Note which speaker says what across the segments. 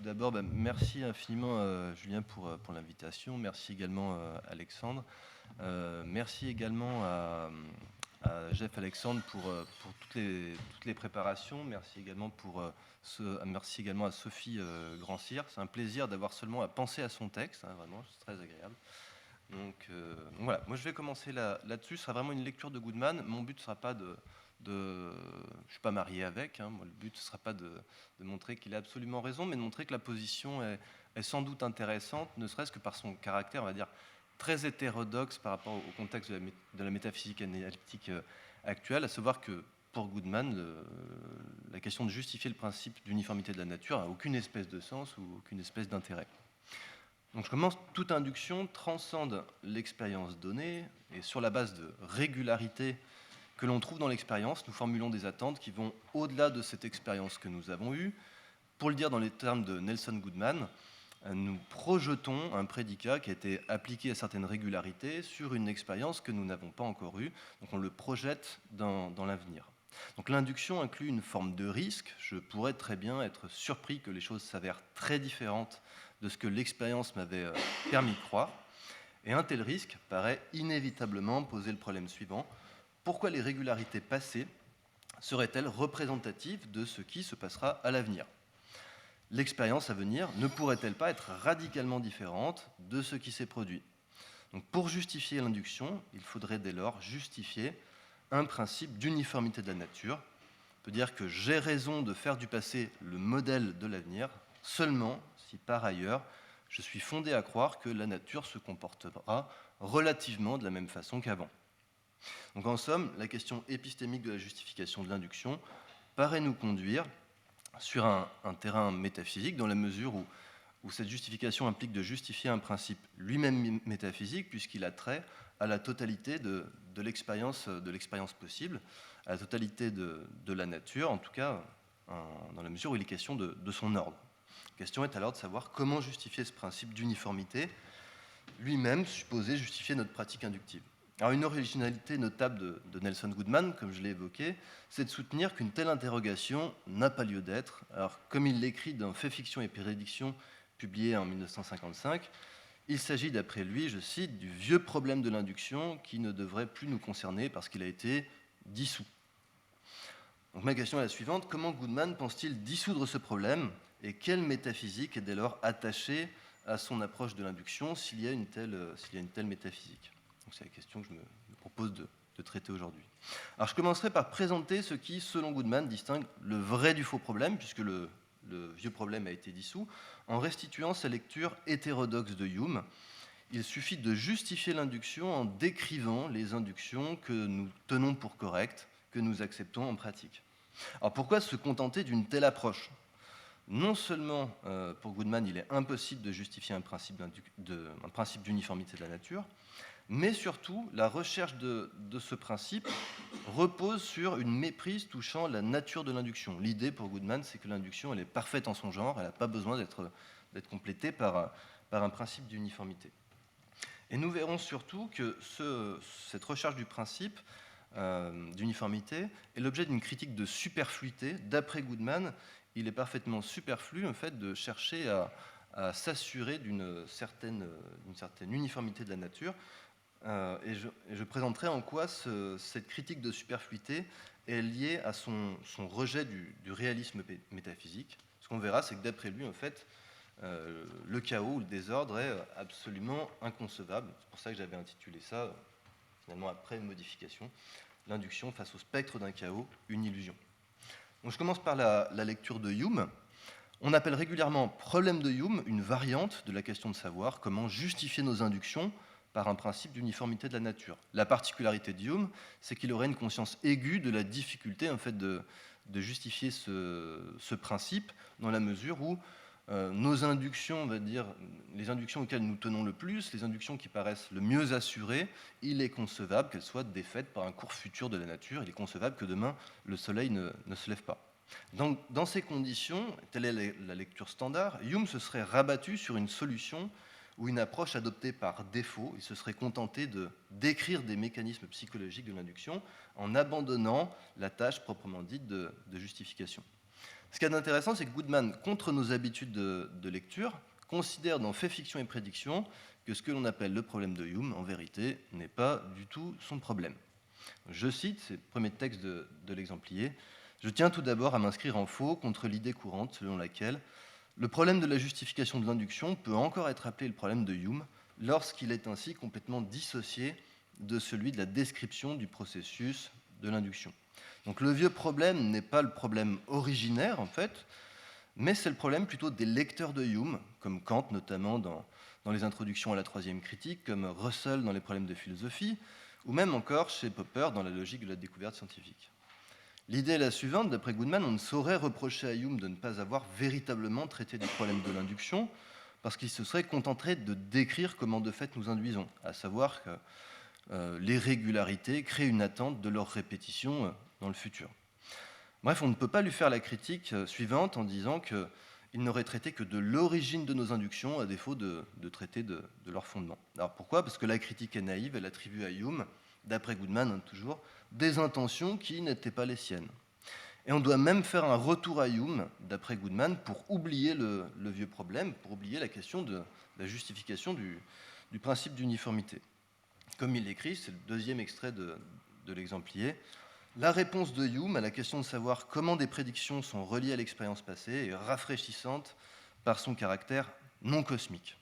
Speaker 1: tout d'abord, merci infiniment Julien pour l'invitation. Merci également Alexandre. Merci également à Jeff Alexandre pour toutes les préparations. Merci également, merci également à Sophie Grand-Cyr. C'est un plaisir d'avoir seulement à penser à son texte, hein, vraiment, c'est très agréable. Donc voilà, moi je vais commencer là-dessus. Ce sera vraiment une lecture de Goodman. Mon but ne sera pas je ne suis pas marié avec, hein. Moi, le but ne sera pas de montrer qu'il a absolument raison, mais de montrer que la position est sans doute intéressante, ne serait-ce que par son caractère, on va dire, très hétérodoxe par rapport au contexte de la métaphysique analytique actuelle, à savoir que pour Goodman, la question de justifier le principe d'uniformité de la nature n'a aucune espèce de sens ou aucune espèce d'intérêt. Donc je commence, toute induction transcende l'expérience donnée, et sur la base de régularité que l'on trouve dans l'expérience, nous formulons des attentes qui vont au-delà de cette expérience que nous avons eue. Pour le dire dans les termes de Nelson Goodman, nous projetons un prédicat qui a été appliqué à certaines régularités sur une expérience que nous n'avons pas encore eue, donc on le projette dans l'avenir. Donc l'induction inclut une forme de risque. Je pourrais très bien être surpris que les choses s'avèrent très différentes de ce que l'expérience m'avait permis de croire. Et un tel risque paraît inévitablement poser le problème suivant. Pourquoi les régularités passées seraient-elles représentatives de ce qui se passera à l'avenir ? L'expérience à venir ne pourrait-elle pas être radicalement différente de ce qui s'est produit ? Donc, pour justifier l'induction, il faudrait dès lors justifier un principe d'uniformité de la nature. On peut dire que j'ai raison de faire du passé le modèle de l'avenir, seulement si par ailleurs je suis fondé à croire que la nature se comportera relativement de la même façon qu'avant. Donc en somme, la question épistémique de la justification de l'induction paraît nous conduire sur un terrain métaphysique, dans la mesure où cette justification implique de justifier un principe lui-même métaphysique, puisqu'il a trait à la totalité de l'expérience possible, à la totalité de la nature, en tout cas dans la mesure où il est question de son ordre. La question est alors de savoir comment justifier ce principe d'uniformité, lui-même supposé justifier notre pratique inductive. Alors une originalité notable de Nelson Goodman, comme je l'ai évoqué, c'est de soutenir qu'une telle interrogation n'a pas lieu d'être. Alors comme il l'écrit dans Fait, fiction et prédiction, publié en 1955, il s'agit d'après lui, je cite, du vieux problème de l'induction qui ne devrait plus nous concerner parce qu'il a été dissous. Donc ma question est la suivante, comment Goodman pense-t-il dissoudre ce problème et quelle métaphysique est dès lors attachée à son approche de l'induction s'il y a une telle métaphysique ? Donc c'est la question que je me propose de traiter aujourd'hui. Alors je commencerai par présenter ce qui, selon Goodman, distingue le vrai du faux problème, puisque le vieux problème a été dissous, en restituant sa lecture hétérodoxe de Hume. Il suffit de justifier l'induction en décrivant les inductions que nous tenons pour correctes, que nous acceptons en pratique. Alors pourquoi se contenter d'une telle approche ? Non seulement, pour Goodman, il est impossible de justifier un principe d'uniformité de la nature, mais surtout, la recherche de ce principe repose sur une méprise touchant la nature de l'induction. L'idée, pour Goodman, c'est que l'induction, elle est parfaite en son genre, elle n'a pas besoin d'être complétée par un principe d'uniformité. Et nous verrons surtout que cette recherche du principe d'uniformité est l'objet d'une critique de superfluité. D'après Goodman, il est parfaitement superflu en fait, de chercher à s'assurer d'une certaine uniformité de la nature. Et je présenterai en quoi cette critique de superfluité est liée à son rejet du réalisme métaphysique. Ce qu'on verra, c'est que d'après lui, en fait, le chaos ou le désordre est absolument inconcevable. C'est pour ça que j'avais intitulé ça, finalement après une modification, l'induction face au spectre d'un chaos, une illusion. Donc je commence par la lecture de Hume. On appelle régulièrement problème de Hume une variante de la question de savoir comment justifier nos inductions par un principe d'uniformité de la nature. La particularité de Hume, c'est qu'il aurait une conscience aiguë de la difficulté en fait, de justifier ce principe, dans la mesure où nos inductions, on va dire, les inductions auxquelles nous tenons le plus, les inductions qui paraissent le mieux assurées, il est concevable qu'elles soient défaites par un cours futur de la nature. Il est concevable que demain, le soleil ne se lève pas. Donc, dans ces conditions, telle est la lecture standard, Hume se serait rabattu sur une solution ou une approche adoptée par défaut. Il se serait contenté de décrire des mécanismes psychologiques de l'induction en abandonnant la tâche proprement dite de justification. Ce qu'il y a d'intéressant, c'est que Goodman, contre nos habitudes de lecture, considère dans Fait, fiction et prédiction que ce que l'on appelle le problème de Hume, en vérité, n'est pas du tout son problème. Je cite, c'est le premier texte de l'exemplier, « Je tiens tout d'abord à m'inscrire en faux contre l'idée courante selon laquelle le problème de la justification de l'induction peut encore être appelé le problème de Hume lorsqu'il est ainsi complètement dissocié de celui de la description du processus de l'induction. » Donc le vieux problème n'est pas le problème originaire, en fait, mais c'est le problème plutôt des lecteurs de Hume, comme Kant notamment dans les introductions à la troisième critique, comme Russell dans les problèmes de philosophie, ou même encore chez Popper dans la logique de la découverte scientifique. L'idée est la suivante, d'après Goodman, on ne saurait reprocher à Hume de ne pas avoir véritablement traité du problème de l'induction, parce qu'il se serait contenté de décrire comment de fait nous induisons, à savoir que les régularités créent une attente de leur répétition dans le futur. Bref, on ne peut pas lui faire la critique suivante en disant qu'il n'aurait traité que de l'origine de nos inductions, à défaut de traiter de leur fondement. Alors pourquoi ? Parce que la critique est naïve, elle attribue à Hume, d'après Goodman toujours, des intentions qui n'étaient pas les siennes. Et on doit même faire un retour à Hume, d'après Goodman, pour oublier le vieux problème, pour oublier la question de la justification du principe d'uniformité. Comme il l'écrit, c'est le deuxième extrait de l'exemplier, la réponse de Hume à la question de savoir comment des prédictions sont reliées à l'expérience passée est rafraîchissante par son caractère non cosmique.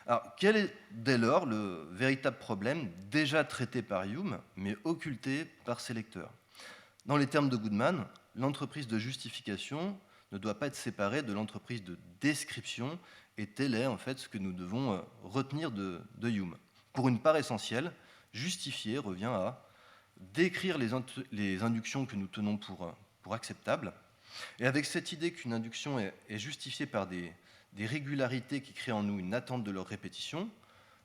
Speaker 1: Alors, quel est dès lors le véritable problème déjà traité par Hume, mais occulté par ses lecteurs ? Dans les termes de Goodman, l'entreprise de justification ne doit pas être séparée de l'entreprise de description, et tel est en fait ce que nous devons retenir de Hume. Pour une part essentielle, justifier revient à décrire les inductions que nous tenons pour acceptables. Et avec cette idée qu'une induction est justifiée par des régularités qui créent en nous une attente de leur répétition,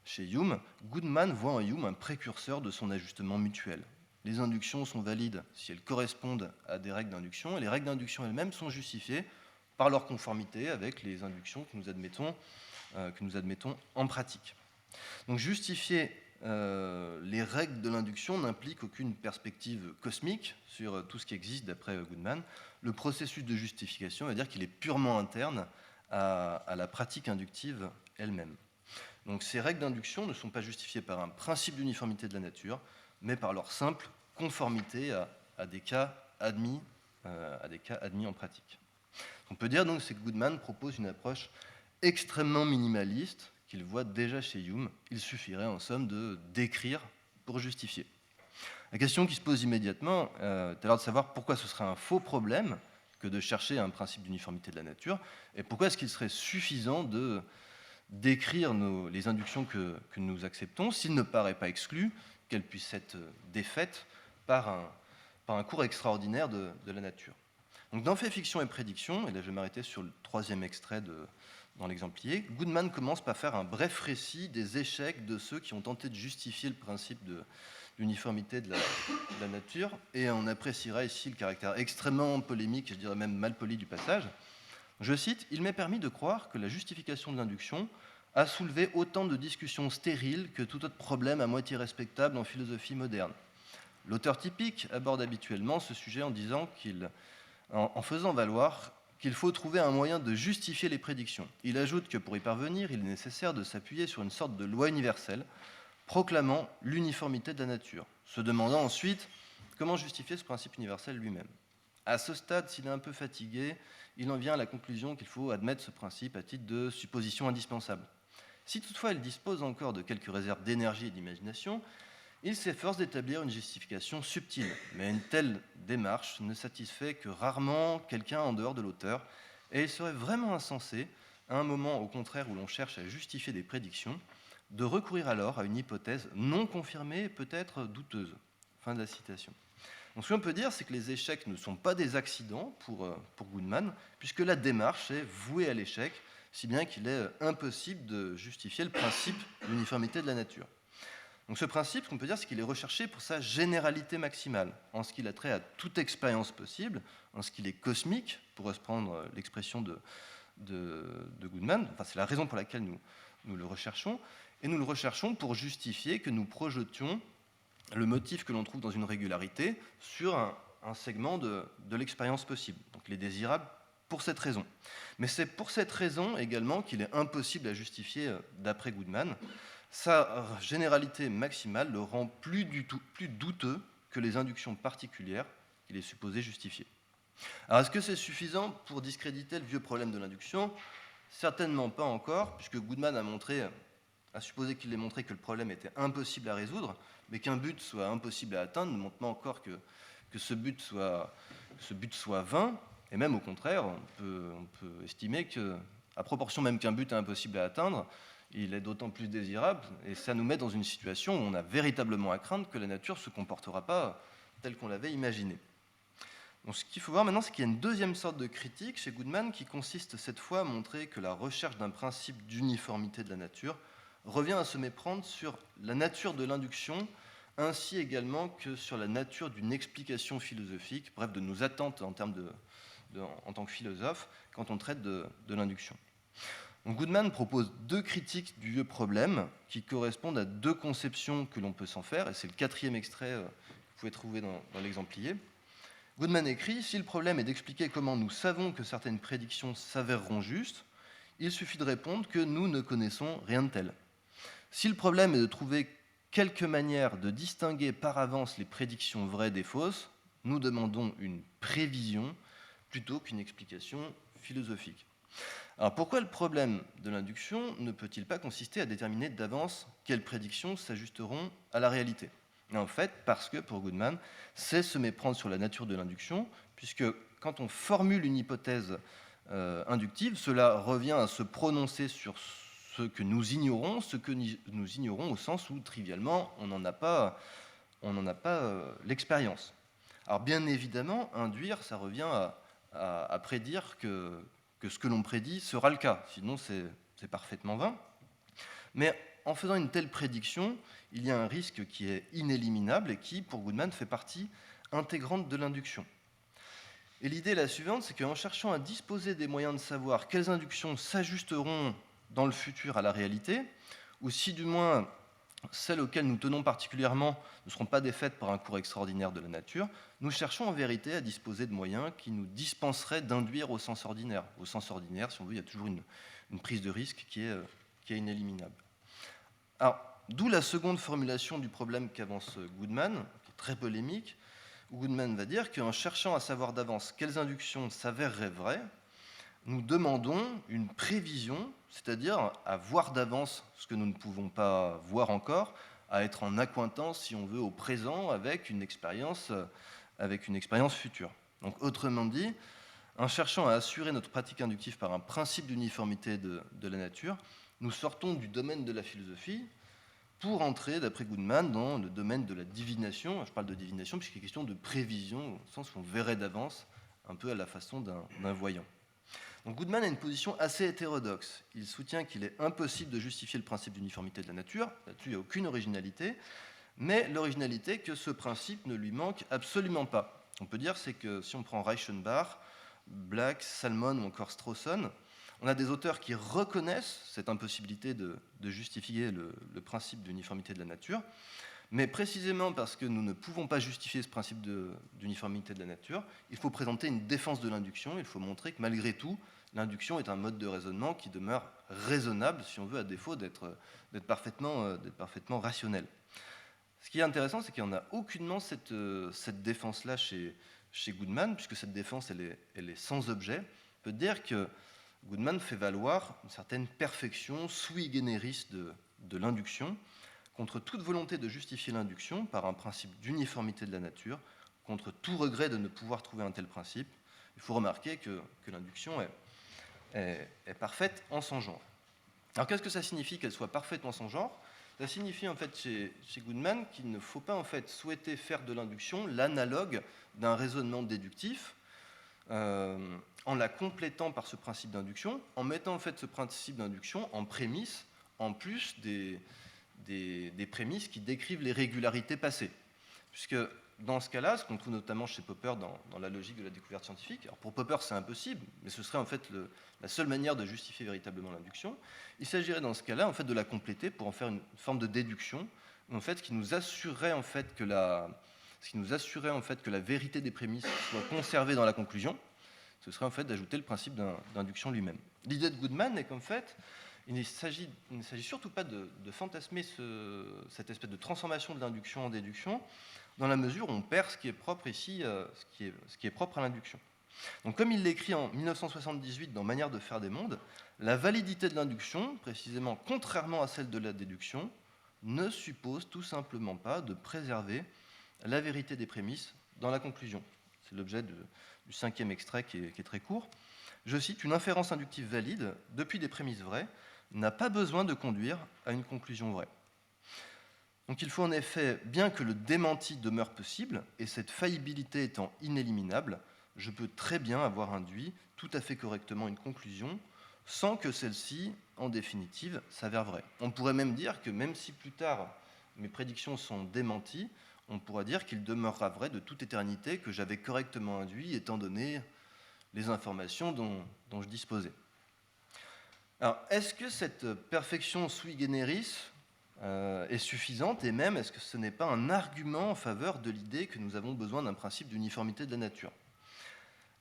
Speaker 1: chez Hume, Goodman voit en Hume un précurseur de son ajustement mutuel. Les inductions sont valides si elles correspondent à des règles d'induction, et les règles d'induction elles-mêmes sont justifiées par leur conformité avec les inductions que nous admettons en pratique. Donc justifier les règles de l'induction n'impliquent aucune perspective cosmique sur tout ce qui existe d'après Goodman. Le processus de justification veut dire qu'il est purement interne à la pratique inductive elle-même. Donc ces règles d'induction ne sont pas justifiées par un principe d'uniformité de la nature, mais par leur simple conformité à des cas admis en pratique. On peut dire donc que Goodman propose une approche extrêmement minimaliste qu'il voit déjà chez Hume. Il suffirait en somme de décrire pour justifier. La question qui se pose immédiatement est alors de savoir pourquoi ce serait un faux problème que de chercher un principe d'uniformité de la nature, et pourquoi est-ce qu'il serait suffisant de décrire les inductions que nous acceptons s'il ne paraît pas exclu qu'elles puissent être défaites par un cours extraordinaire de la nature. Donc dans Fait, fiction et prédiction, et là je vais m'arrêter sur le troisième extrait dans l'exemplier, Goodman commence par faire un bref récit des échecs de ceux qui ont tenté de justifier le principe d'uniformité de la nature, et on appréciera ici le caractère extrêmement polémique, je dirais même mal poli du passage. Je cite, « Il m'est permis de croire que la justification de l'induction a soulevé autant de discussions stériles que tout autre problème à moitié respectable en philosophie moderne. L'auteur typique aborde habituellement ce sujet en faisant valoir qu'il faut trouver un moyen de justifier les prédictions. Il ajoute que pour y parvenir, il est nécessaire de s'appuyer sur une sorte de loi universelle proclamant l'uniformité de la nature, se demandant ensuite comment justifier ce principe universel lui-même. À ce stade, s'il est un peu fatigué, il en vient à la conclusion qu'il faut admettre ce principe à titre de supposition indispensable. Si toutefois il dispose encore de quelques réserves d'énergie et d'imagination, il s'efforce d'établir une justification subtile, mais une telle démarche ne satisfait que rarement quelqu'un en dehors de l'auteur, et il serait vraiment insensé, à un moment au contraire où l'on cherche à justifier des prédictions, de recourir alors à une hypothèse non confirmée et peut-être douteuse. » Fin de la citation. Donc ce qu'on peut dire, c'est que les échecs ne sont pas des accidents pour Goodman, puisque la démarche est vouée à l'échec, si bien qu'il est impossible de justifier le principe d'uniformité de la nature. Donc ce principe, ce qu'on peut dire, c'est qu'il est recherché pour sa généralité maximale, en ce qu'il a trait à toute expérience possible, en ce qu'il est cosmique, pour reprendre l'expression de Goodman. Enfin, c'est la raison pour laquelle nous le recherchons, et nous le recherchons pour justifier que nous projetions le motif que l'on trouve dans une régularité sur un segment de l'expérience possible. Donc les désirables pour cette raison. Mais c'est pour cette raison également qu'il est impossible à justifier d'après Goodman. Sa généralité maximale le rend plus douteux que les inductions particulières qu'il est supposé justifier. Alors est-ce que c'est suffisant pour discréditer le vieux problème de l'induction ? Certainement pas encore, puisque Goodman a supposé qu'il ait montré que le problème était impossible à résoudre, mais qu'un but soit impossible à atteindre ne montre pas encore que ce but soit vain, et même au contraire, on peut estimer qu'à proportion même qu'un but est impossible à atteindre, il est d'autant plus désirable, et ça nous met dans une situation où on a véritablement à craindre que la nature ne se comportera pas tel qu'on l'avait imaginé. Donc, ce qu'il faut voir maintenant, c'est qu'il y a une deuxième sorte de critique chez Goodman qui consiste cette fois à montrer que la recherche d'un principe d'uniformité de la nature revient à se méprendre sur la nature de l'induction, ainsi également que sur la nature d'une explication philosophique, bref, de nos attentes en tant que philosophe quand on traite de l'induction. Donc Goodman propose deux critiques du vieux problème qui correspondent à deux conceptions que l'on peut s'en faire, et c'est le quatrième extrait que vous pouvez trouver dans l'exemplier. Goodman écrit « Si le problème est d'expliquer comment nous savons que certaines prédictions s'avéreront justes, il suffit de répondre que nous ne connaissons rien de tel. Si le problème est de trouver quelque manière de distinguer par avance les prédictions vraies des fausses, nous demandons une prévision plutôt qu'une explication philosophique. » Alors pourquoi le problème de l'induction ne peut-il pas consister à déterminer d'avance quelles prédictions s'ajusteront à la réalité ? Et en fait, parce que pour Goodman, c'est se méprendre sur la nature de l'induction, puisque quand on formule une hypothèse inductive, cela revient à se prononcer sur ce que nous ignorons au sens où, trivialement, on n'en a pas l'expérience. Alors bien évidemment, induire, ça revient à prédire que ce que l'on prédit sera le cas, sinon c'est parfaitement vain. Mais en faisant une telle prédiction, il y a un risque qui est inéliminable et qui, pour Goodman, fait partie intégrante de l'induction. Et l'idée est la suivante, c'est qu'en cherchant à disposer des moyens de savoir quelles inductions s'ajusteront dans le futur à la réalité, ou si du moins celles auxquelles nous tenons particulièrement ne seront pas défaites par un cours extraordinaire de la nature, nous cherchons en vérité à disposer de moyens qui nous dispenseraient d'induire au sens ordinaire. Au sens ordinaire, si on veut, il y a toujours une prise de risque qui est inéliminable. Alors, d'où la seconde formulation du problème qu'avance Goodman, qui est très polémique, où Goodman va dire qu'en cherchant à savoir d'avance quelles inductions s'avéreraient vraies, nous demandons une prévision, c'est-à-dire à voir d'avance ce que nous ne pouvons pas voir encore, à être en accointance, si on veut, au présent avec une expérience future. Donc, autrement dit, en cherchant à assurer notre pratique inductive par un principe d'uniformité de la nature, nous sortons du domaine de la philosophie pour entrer, d'après Goodman, dans le domaine de la divination. Je parle de divination puisqu'il est question de prévision, au sens où on verrait d'avance, un peu à la façon d'un voyant. Donc Goodman a une position assez hétérodoxe. Il soutient qu'il est impossible de justifier le principe d'uniformité de la nature, là-dessus il n'y a aucune originalité, mais l'originalité que ce principe ne lui manque absolument pas. On peut dire c'est que si on prend Reichenbach, Black, Salmon ou encore Strawson, on a des auteurs qui reconnaissent cette impossibilité de justifier le principe d'uniformité de la nature, mais précisément parce que nous ne pouvons pas justifier ce principe d'uniformité de la nature, il faut présenter une défense de l'induction, il faut montrer que malgré tout, l'induction est un mode de raisonnement qui demeure raisonnable, si on veut, à défaut d'être parfaitement rationnel. Ce qui est intéressant, c'est qu'il n'y en a aucunement cette défense-là chez Goodman, puisque cette défense, elle est sans objet. On peut dire que Goodman fait valoir une certaine perfection sui generis de l'induction, contre toute volonté de justifier l'induction par un principe d'uniformité de la nature, contre tout regret de ne pouvoir trouver un tel principe. Il faut remarquer que l'induction est parfaite en son genre. Alors qu'est-ce que ça signifie qu'elle soit parfaite en son genre ? Ça signifie en fait chez Goodman qu'il ne faut pas en fait souhaiter faire de l'induction l'analogue d'un raisonnement déductif, en la complétant par ce principe d'induction, en mettant en fait ce principe d'induction en prémisse, en plus des prémices qui décrivent les régularités passées. Puisque dans ce cas-là, ce qu'on trouve notamment chez Popper dans la logique de la découverte scientifique, alors pour Popper c'est impossible, mais ce serait en fait la seule manière de justifier véritablement l'induction, il s'agirait dans ce cas-là en fait de la compléter pour en faire une forme de déduction, en fait, qui nous assurerait en fait que la vérité des prémices soit conservée dans la conclusion, Ce serait en fait d'ajouter le principe d'induction lui-même. L'idée de Goodman est qu'en fait, il ne s'agit surtout pas de fantasmer cette espèce de transformation de l'induction en déduction, dans la mesure où on perd ce qui est propre ici, ce qui est propre à l'induction. Donc, comme il l'écrit en 1978 dans Manière de faire des mondes, la validité de l'induction, précisément contrairement à celle de la déduction, ne suppose tout simplement pas de préserver la vérité des prémices dans la conclusion. C'est l'objet du 5e extrait qui est très court. Je cite, « Une inférence inductive valide, depuis des prémices vraies, n'a pas besoin de conduire à une conclusion vraie. » Donc il faut en effet, bien que le démenti demeure possible, et cette faillibilité étant inéliminable, je peux très bien avoir induit tout à fait correctement une conclusion sans que celle-ci, en définitive, s'avère vraie. On pourrait même dire que même si plus tard mes prédictions sont démenties, on pourra dire qu'il demeurera vrai de toute éternité que j'avais correctement induit étant donné les informations dont je disposais. Alors, est-ce que cette perfection sui generis est suffisante, et même est-ce que ce n'est pas un argument en faveur de l'idée que nous avons besoin d'un principe d'uniformité de la nature?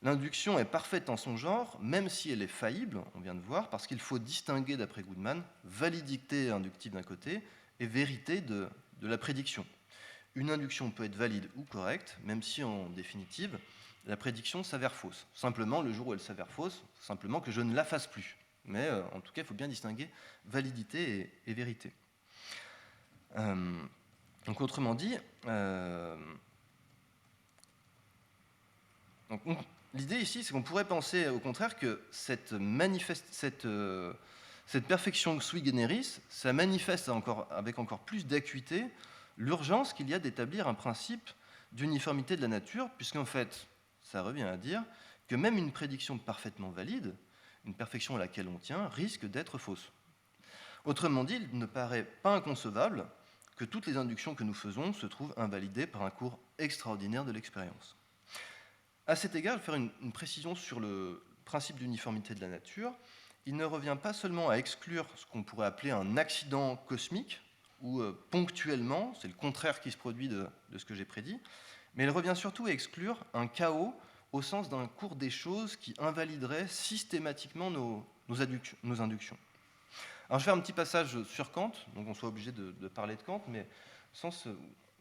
Speaker 1: L'induction est parfaite en son genre, même si elle est faillible, on vient de voir, parce qu'il faut distinguer, d'après Goodman, validité inductive d'un côté et vérité de la prédiction. Une induction peut être valide ou correcte, même si en définitive, la prédiction s'avère fausse. Simplement, le jour où elle s'avère fausse, simplement que je ne la fasse plus. Mais en tout cas, il faut bien distinguer validité et vérité. Donc, autrement dit, l'idée ici, c'est qu'on pourrait penser au contraire que cette perfection sui generis, ça manifeste avec encore plus d'acuité l'urgence qu'il y a d'établir un principe d'uniformité de la nature, puisqu'en fait, ça revient à dire que même une prédiction parfaitement valide, une perfection à laquelle on tient, risque d'être fausse. Autrement dit, il ne paraît pas inconcevable que toutes les inductions que nous faisons se trouvent invalidées par un cours extraordinaire de l'expérience. À cet égard, je vais faire une précision sur le principe d'uniformité de la nature. Il ne revient pas seulement à exclure ce qu'on pourrait appeler un accident cosmique, où ponctuellement, c'est le contraire qui se produit de ce que j'ai prédit, mais il revient surtout à exclure un chaos au sens d'un cours des choses qui invaliderait systématiquement nos inductions. Alors je vais faire un petit passage sur Kant, donc on soit obligé de parler de Kant, mais au sens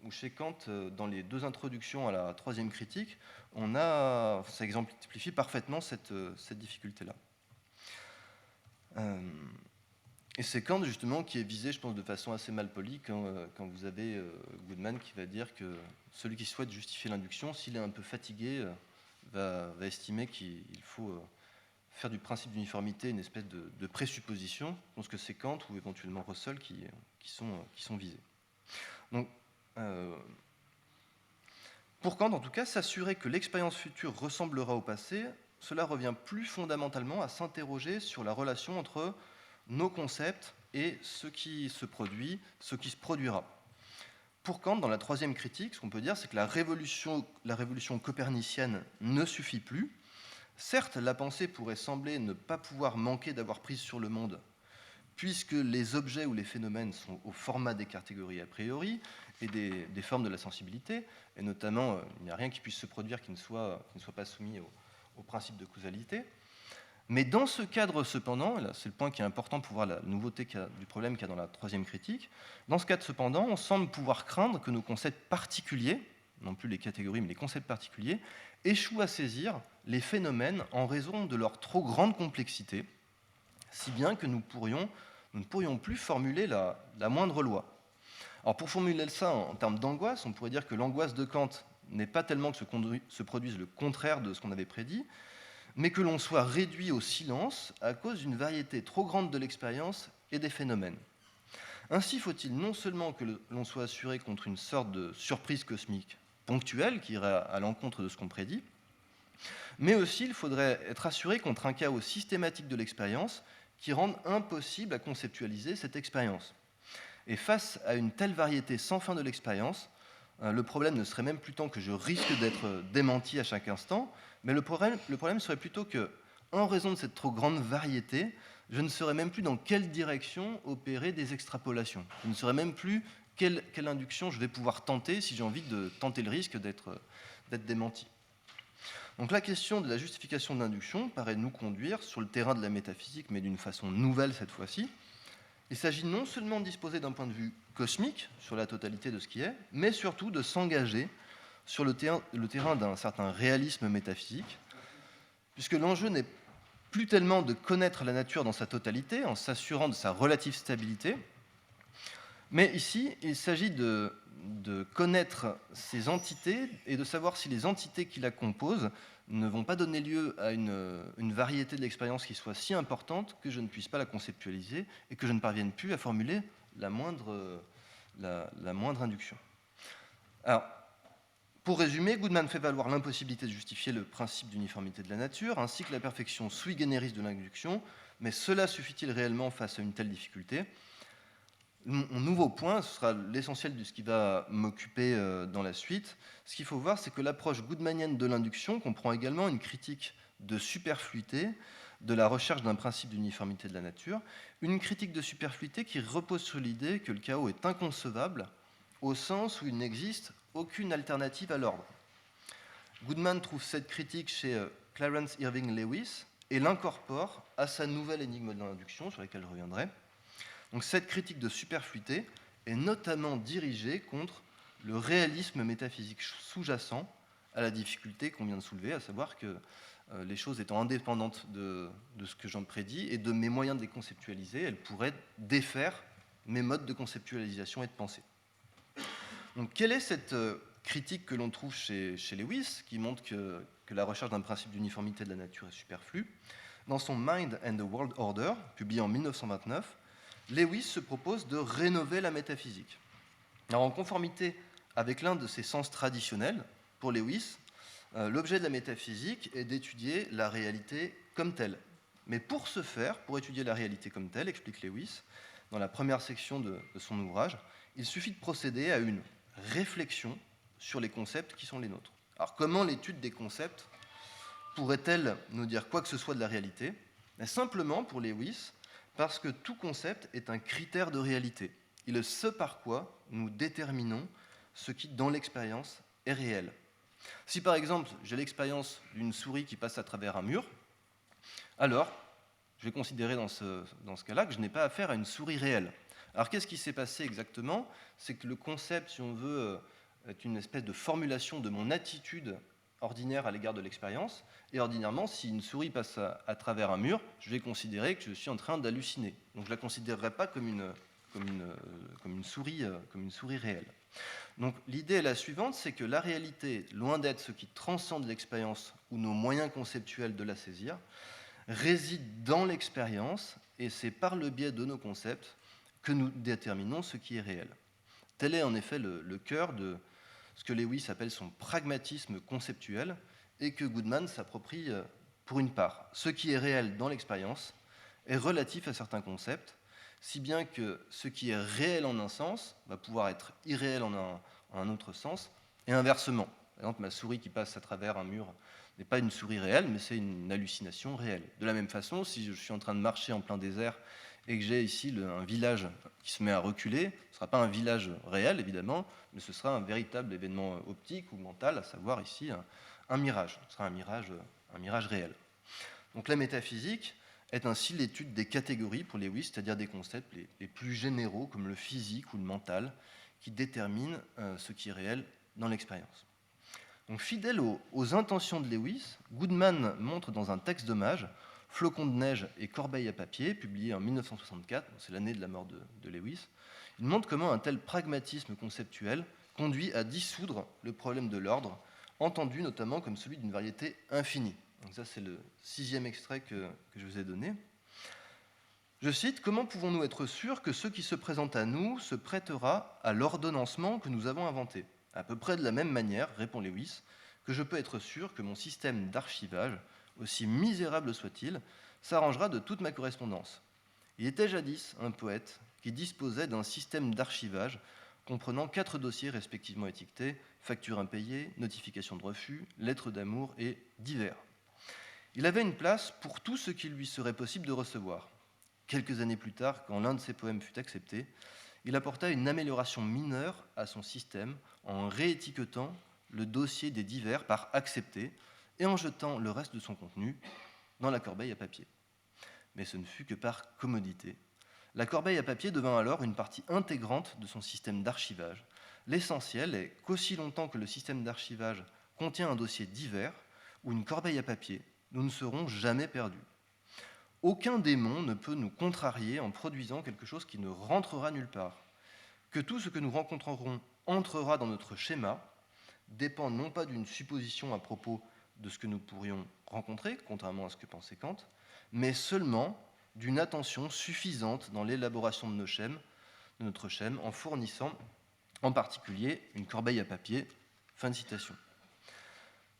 Speaker 1: où chez Kant, dans les deux introductions à la troisième critique, ça exemplifie parfaitement cette difficulté-là. Et c'est Kant, justement, qui est visé, je pense, de façon assez mal polie, quand vous avez Goodman qui va dire que celui qui souhaite justifier l'induction, s'il est un peu fatigué, va estimer qu'il faut faire du principe d'uniformité une espèce de présupposition. Je pense que c'est Kant ou éventuellement Russell qui sont visés. Donc, pour Kant, en tout cas, s'assurer que l'expérience future ressemblera au passé, cela revient plus fondamentalement à s'interroger sur la relation entre nos concepts et ce qui se produit, ce qui se produira. Pour Kant, dans la troisième critique, ce qu'on peut dire, c'est que la révolution copernicienne ne suffit plus. Certes, la pensée pourrait sembler ne pas pouvoir manquer d'avoir prise sur le monde, puisque les objets ou les phénomènes sont au format des catégories a priori et des formes de la sensibilité, et notamment, il n'y a rien qui puisse se produire qui ne soit pas soumis au principe de causalité. Mais dans ce cadre, cependant, et là c'est le point qui est important pour voir la nouveauté du problème qu'il y a dans la troisième critique, dans ce cadre, cependant, on semble pouvoir craindre que nos concepts particuliers, non plus les catégories, mais les concepts particuliers, échouent à saisir les phénomènes en raison de leur trop grande complexité, si bien que nous ne pourrions plus formuler la moindre loi. Alors pour formuler ça en termes d'angoisse, on pourrait dire que l'angoisse de Kant n'est pas tellement que se produise le contraire de ce qu'on avait prédit, mais que l'on soit réduit au silence à cause d'une variété trop grande de l'expérience et des phénomènes. Ainsi faut-il non seulement que l'on soit assuré contre une sorte de surprise cosmique ponctuelle qui irait à l'encontre de ce qu'on prédit, mais aussi il faudrait être assuré contre un chaos systématique de l'expérience qui rende impossible à conceptualiser cette expérience. Et face à une telle variété sans fin de l'expérience, le problème ne serait même plus tant que je risque d'être démenti à chaque instant, mais le problème serait plutôt que, en raison de cette trop grande variété, je ne saurais même plus dans quelle direction opérer des extrapolations. Je ne saurais même plus quelle induction je vais pouvoir tenter si j'ai envie de tenter le risque d'être démenti. Donc la question de la justification de l'induction paraît nous conduire sur le terrain de la métaphysique, mais d'une façon nouvelle cette fois-ci. Il s'agit non seulement de disposer d'un point de vue cosmique sur la totalité de ce qui est, mais surtout de s'engager sur le terrain d'un certain réalisme métaphysique, puisque l'enjeu n'est plus tellement de connaître la nature dans sa totalité, en s'assurant de sa relative stabilité, mais ici, il s'agit de connaître ces entités et de savoir si les entités qui la composent ne vont pas donner lieu à une variété de l'expérience qui soit si importante que je ne puisse pas la conceptualiser et que je ne parvienne plus à formuler la moindre induction. Alors, pour résumer, Goodman fait valoir l'impossibilité de justifier le principe d'uniformité de la nature, ainsi que la perfection sui generis de l'induction, mais cela suffit-il réellement face à une telle difficulté ? Mon nouveau point, ce sera l'essentiel de ce qui va m'occuper dans la suite. Ce qu'il faut voir, c'est que l'approche goodmanienne de l'induction comprend également une critique de superfluité, de la recherche d'un principe d'uniformité de la nature, une critique de superfluité qui repose sur l'idée que le chaos est inconcevable au sens où il n'existe aucune alternative à l'ordre. Goodman trouve cette critique chez Clarence Irving Lewis et l'incorpore à sa nouvelle énigme de l'induction, sur laquelle je reviendrai. Donc cette critique de superfluité est notamment dirigée contre le réalisme métaphysique sous-jacent à la difficulté qu'on vient de soulever, à savoir que les choses étant indépendantes de ce que j'en prédis et de mes moyens de les conceptualiser, elles pourraient défaire mes modes de conceptualisation et de pensée. Donc quelle est cette critique que l'on trouve chez Lewis, qui montre que la recherche d'un principe d'uniformité de la nature est superflue? Dans son Mind and the World Order, publié en 1929, Lewis se propose de rénover la métaphysique. Alors, en conformité avec l'un de ses sens traditionnels, pour Lewis, l'objet de la métaphysique est d'étudier la réalité comme telle. Mais pour ce faire, pour étudier la réalité comme telle, explique Lewis, dans la première section de son ouvrage, il suffit de procéder à une réflexion sur les concepts qui sont les nôtres. Alors, comment l'étude des concepts pourrait-elle nous dire quoi que ce soit de la réalité? Simplement, pour Lewis, parce que tout concept est un critère de réalité. Il est ce par quoi nous déterminons ce qui, dans l'expérience, est réel. Si par exemple, j'ai l'expérience d'une souris qui passe à travers un mur, alors je vais considérer dans ce cas-là que je n'ai pas affaire à une souris réelle. Alors qu'est-ce qui s'est passé exactement? C'est que le concept, si on veut, est une espèce de formulation de mon attitude ordinaire à l'égard de l'expérience, et ordinairement, si une souris passe à travers un mur, je vais considérer que je suis en train d'halluciner. Donc je ne la considérerai pas comme une souris réelle. Donc l'idée est la suivante, c'est que la réalité, loin d'être ce qui transcende l'expérience ou nos moyens conceptuels de la saisir, réside dans l'expérience, et c'est par le biais de nos concepts que nous déterminons ce qui est réel. Tel est en effet le cœur de ce que Lewis appelle son pragmatisme conceptuel, et que Goodman s'approprie pour une part. Ce qui est réel dans l'expérience est relatif à certains concepts, si bien que ce qui est réel en un sens va pouvoir être irréel en un autre sens, et inversement. Par exemple, ma souris qui passe à travers un mur n'est pas une souris réelle, mais c'est une hallucination réelle. De la même façon, si je suis en train de marcher en plein désert et que j'ai ici un village qui se met à reculer, ce ne sera pas un village réel, évidemment, mais ce sera un véritable événement optique ou mental, à savoir ici un mirage. Ce sera un mirage réel. Donc la métaphysique est ainsi l'étude des catégories pour Lewis, c'est-à-dire des concepts les plus généraux, comme le physique ou le mental, qui déterminent ce qui est réel dans l'expérience. Donc, fidèle aux intentions de Lewis, Goodman montre dans un texte d'hommage Flocons de neige et corbeilles à papier, publié en 1964, c'est l'année de la mort de Lewis. Il montre comment un tel pragmatisme conceptuel conduit à dissoudre le problème de l'ordre, entendu notamment comme celui d'une variété infinie. Donc ça, c'est le 6e extrait que je vous ai donné. Je cite, « Comment pouvons-nous être sûrs que ce qui se présente à nous se prêtera à l'ordonnancement que nous avons inventé ? À peu près de la même manière, répond Lewis, que je peux être sûr que mon système d'archivage, aussi misérable soit-il, s'arrangera de toute ma correspondance. Il était jadis un poète qui disposait d'un système d'archivage comprenant 4 dossiers respectivement étiquetés, factures impayées, notifications de refus, lettres d'amour et divers. Il avait une place pour tout ce qu'il lui serait possible de recevoir. Quelques années plus tard, quand l'un de ses poèmes fut accepté, il apporta une amélioration mineure à son système en réétiquetant le dossier des divers par accepté et en jetant le reste de son contenu dans la corbeille à papier. Mais ce ne fut que par commodité. La corbeille à papier devint alors une partie intégrante de son système d'archivage. L'essentiel est qu'aussi longtemps que le système d'archivage contient un dossier divers ou une corbeille à papier, nous ne serons jamais perdus. Aucun démon ne peut nous contrarier en produisant quelque chose qui ne rentrera nulle part. Que tout ce que nous rencontrerons entrera dans notre schéma dépend non pas d'une supposition à propos de ce que nous pourrions rencontrer, contrairement à ce que pensait Kant, mais seulement d'une attention suffisante dans l'élaboration de notre schème, en fournissant en particulier une corbeille à papier. Fin de citation.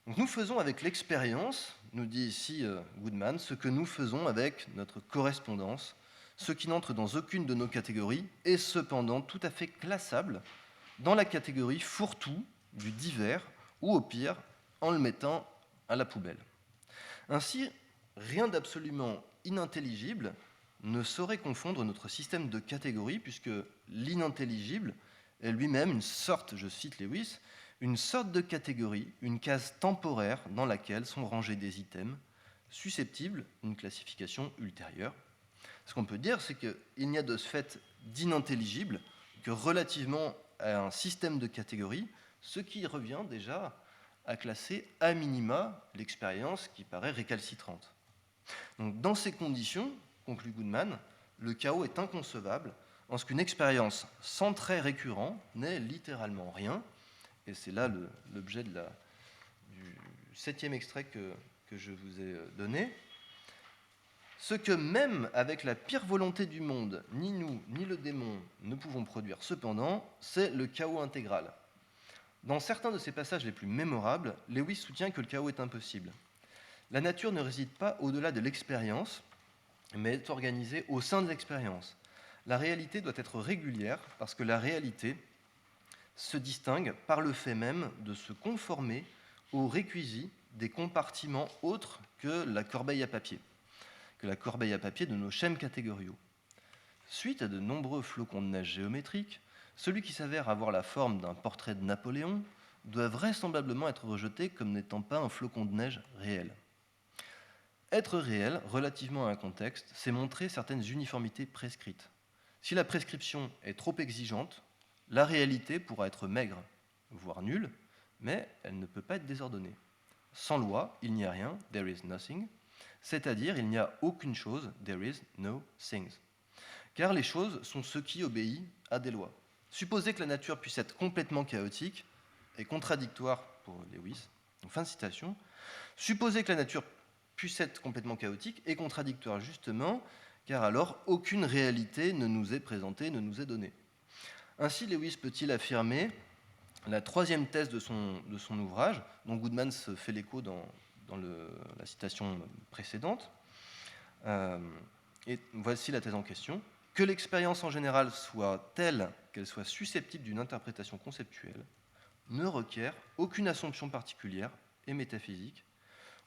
Speaker 1: Donc nous faisons avec l'expérience, nous dit ici Goodman, ce que nous faisons avec notre correspondance, ce qui n'entre dans aucune de nos catégories est cependant tout à fait classable dans la catégorie fourre-tout du divers, ou au pire, en le mettant à la poubelle. Ainsi, rien d'absolument inintelligible ne saurait confondre notre système de catégories, puisque l'inintelligible est lui-même une sorte, je cite Lewis, une sorte de catégorie, une case temporaire dans laquelle sont rangés des items susceptibles d'une classification ultérieure. Ce qu'on peut dire, c'est qu'il n'y a de ce fait d'inintelligible que relativement à un système de catégories, ce qui revient déjà à classer à minima l'expérience qui paraît récalcitrante. Donc, dans ces conditions, conclut Goodman, le chaos est inconcevable en ce qu'une expérience sans trait récurrent n'est littéralement rien, et c'est là l'objet du 7e extrait que je vous ai donné. Ce que même avec la pire volonté du monde, ni nous, ni le démon ne pouvons produire cependant, c'est le chaos intégral. Dans certains de ses passages les plus mémorables, Lewis soutient que le chaos est impossible. La nature ne réside pas au-delà de l'expérience, mais est organisée au sein de l'expérience. La réalité doit être régulière parce que la réalité se distingue par le fait même de se conformer aux réquisites des compartiments autres que la corbeille à papier de nos schèmes catégoriaux. Suite à de nombreux flocons de neige géométriques, celui qui s'avère avoir la forme d'un portrait de Napoléon doit vraisemblablement être rejeté comme n'étant pas un flocon de neige réel. Être réel, relativement à un contexte, c'est montrer certaines uniformités prescrites. Si la prescription est trop exigeante, la réalité pourra être maigre, voire nulle, mais elle ne peut pas être désordonnée. Sans loi, il n'y a rien, there is nothing, c'est-à-dire il n'y a aucune chose, there is no things. Car les choses sont ce qui obéit à des lois. Supposer que la nature puisse être complètement chaotique est contradictoire pour Lewis. Donc, fin de citation. Supposer que la nature puisse être complètement chaotique est contradictoire justement, car alors aucune réalité ne nous est présentée, ne nous est donnée. Ainsi, Lewis peut-il affirmer la troisième thèse de son ouvrage, dont Goodman se fait l'écho dans la citation précédente. Et voici la thèse en question. Que l'expérience en général soit telle qu'elle soit susceptible d'une interprétation conceptuelle ne requiert aucune assumption particulière et métaphysique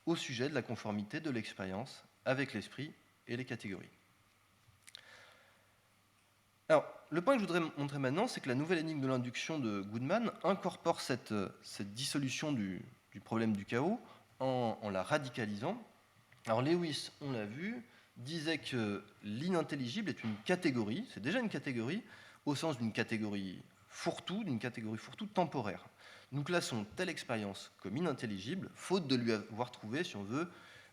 Speaker 1: au sujet de la conformité de l'expérience avec l'esprit et les catégories. Alors, le point que je voudrais montrer maintenant, c'est que la nouvelle énigme de l'induction de Goodman incorpore cette dissolution du problème du chaos en la radicalisant. Alors Lewis, on l'a vu, disait que l'inintelligible est une catégorie, c'est déjà une catégorie, au sens d'une catégorie fourre-tout, temporaire. Nous classons telle expérience comme inintelligible, faute de lui avoir trouvé, si on veut,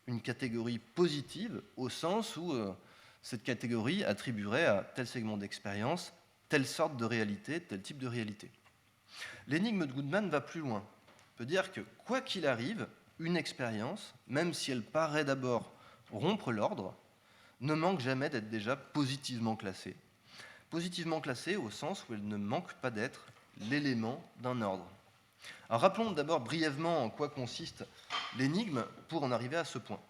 Speaker 1: une catégorie positive, au sens où cette catégorie attribuerait à tel segment d'expérience telle sorte de réalité, tel type de réalité. L'énigme de Goodman va plus loin. On peut dire que, quoi qu'il arrive, une expérience, même si elle paraît d'abord rompre l'ordre, ne manque jamais d'être déjà positivement classée. Positivement classée au sens où elle ne manque pas d'être l'élément d'un ordre. Alors rappelons d'abord brièvement en quoi consiste l'énigme pour en arriver à ce point.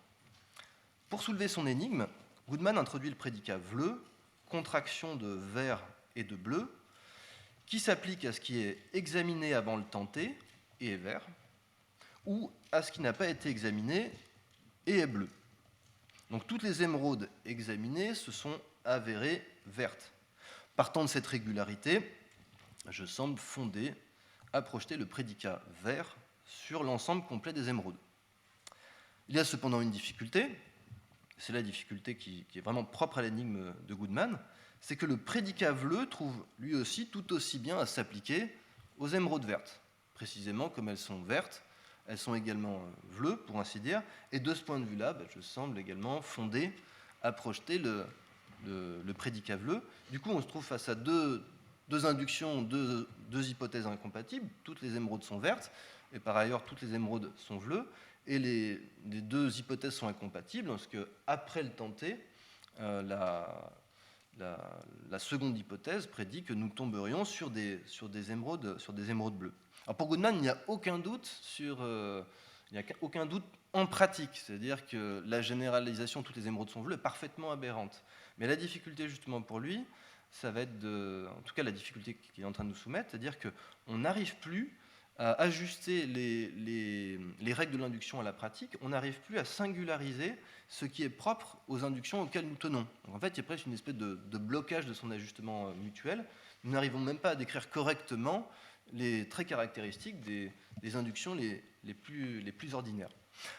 Speaker 1: Pour soulever son énigme, Goodman introduit le prédicat vleu, contraction de vert et de bleu, qui s'applique à ce qui est examiné avant le tenté et est vert, ou à ce qui n'a pas été examiné et est bleu. Donc toutes les émeraudes examinées se sont avérées vertes. Partant de cette régularité, je semble fondé à projeter le prédicat vert sur l'ensemble complet des émeraudes. Il y a cependant une difficulté, c'est la difficulté qui est vraiment propre à l'énigme de Goodman, c'est que le prédicat vleu trouve lui aussi tout aussi bien à s'appliquer aux émeraudes vertes. Précisément, comme elles sont vertes, elles sont également vleues, pour ainsi dire, et de ce point de vue-là, je semble également fondé à projeter le prédicat vleu. Du coup, on se trouve face à deux inductions, deux hypothèses incompatibles. Toutes les émeraudes sont vertes, et par ailleurs, toutes les émeraudes sont vleues, et les deux hypothèses sont incompatibles, parce qu'après le tenté, la seconde hypothèse prédit que nous tomberions sur des émeraudes bleues. Alors pour Goodman, il n'y a aucun doute en pratique, c'est-à-dire que la généralisation de toutes les émeraudes sont bleues est parfaitement aberrante. Mais la difficulté justement pour lui, ça va être en tout cas la difficulté qu'il est en train de nous soumettre, c'est-à-dire qu'on n'arrive plus à ajuster les règles de l'induction à la pratique, on n'arrive plus à singulariser ce qui est propre aux inductions auxquelles nous tenons. Donc en fait, il y a presque une espèce de blocage de son ajustement mutuel. Nous n'arrivons même pas à décrire correctement les traits caractéristiques des inductions les plus ordinaires.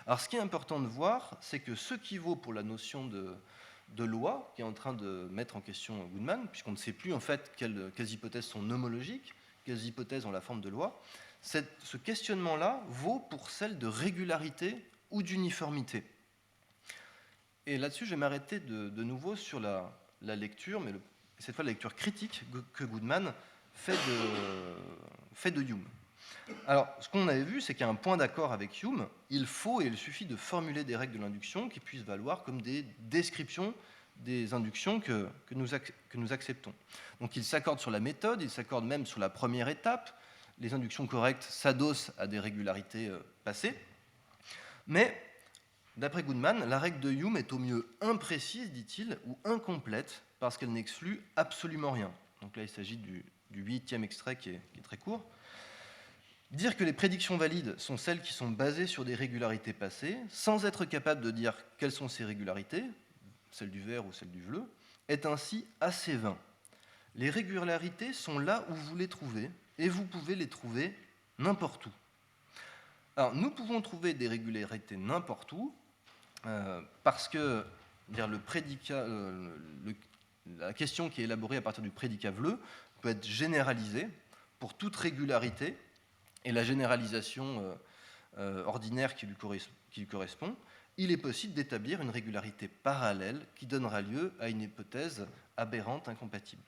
Speaker 1: Alors ce qui est important de voir, c'est que ce qui vaut pour la notion de loi, qui est en train de mettre en question Goodman, puisqu'on ne sait plus en fait quelles hypothèses sont nomologiques, quelles hypothèses ont la forme de loi, ce questionnement-là vaut pour celle de régularité ou d'uniformité. Et là-dessus, je vais m'arrêter de nouveau sur la lecture, mais cette fois la lecture critique que Goodman fait de Hume. Alors, ce qu'on avait vu, c'est qu'il y a un point d'accord avec Hume. Il faut et il suffit de formuler des règles de l'induction qui puissent valoir comme des descriptions des inductions que nous acceptons. Donc, il s'accorde sur la méthode, il s'accorde même sur la première étape. Les inductions correctes s'adossent à des régularités passées. Mais, d'après Goodman, la règle de Hume est au mieux imprécise, dit-il, ou incomplète, parce qu'elle n'exclut absolument rien. Donc là, il s'agit du 8e extrait qui est très court. Dire que les prédictions valides sont celles qui sont basées sur des régularités passées, sans être capable de dire quelles sont ces régularités, celles du vert ou celles du bleu, est ainsi assez vain. Les régularités sont là où vous les trouvez, et vous pouvez les trouver n'importe où. Alors, nous pouvons trouver des régularités n'importe où, parce que le prédicat, la question qui est élaborée à partir du prédicat vleu peut être généralisée pour toute régularité, et la généralisation ordinaire qui lui correspond, il est possible d'établir une régularité parallèle qui donnera lieu à une hypothèse aberrante incompatible.